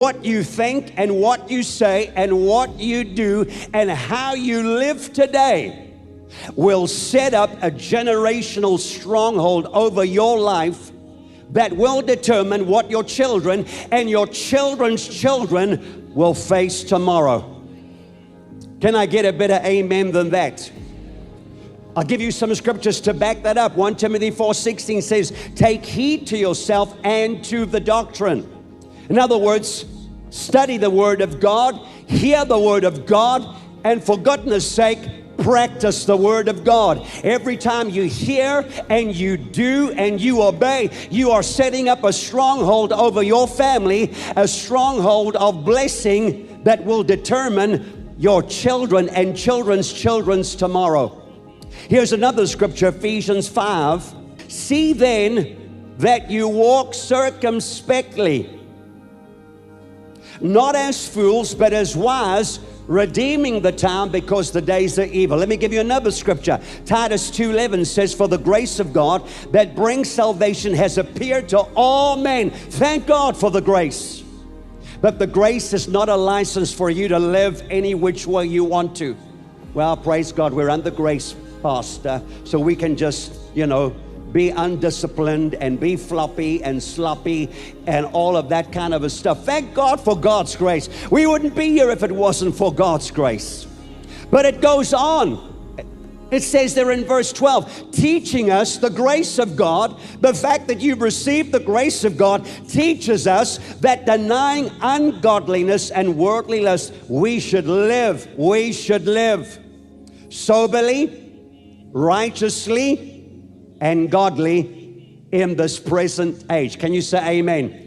what you think and what you say and what you do and how you live today will set up a generational stronghold over your life that will determine what your children and your children's children will face tomorrow. Can I get a better amen than that? I'll give you some scriptures to back that up. 1 Timothy 4:16 says, take heed to yourself and to the doctrine. In other words, study the Word of God, hear the Word of God, and for goodness sake, practice the Word of God. Every time you hear and you do and you obey, you are setting up a stronghold over your family, a stronghold of blessing that will determine your children and children's children's tomorrow. Here's another scripture, Ephesians 5. See then that you walk circumspectly, not as fools, but as wise, redeeming the time because the days are evil. Let me give you another scripture. Titus 2:11 says, for the grace of God that brings salvation has appeared to all men. Thank God for the grace. But the grace is not a license for you to live any which way you want to. Well, praise God, we're under grace, Pastor, so we can just, be undisciplined and be floppy and sloppy and all of that kind of stuff. Thank God for God's grace. We wouldn't be here if it wasn't for God's grace. But it goes on. It says there in verse 12, teaching us the grace of God. The fact that you've received the grace of God teaches us that denying ungodliness and worldliness, we should live soberly, righteously, and godly in this present age. Can you say amen?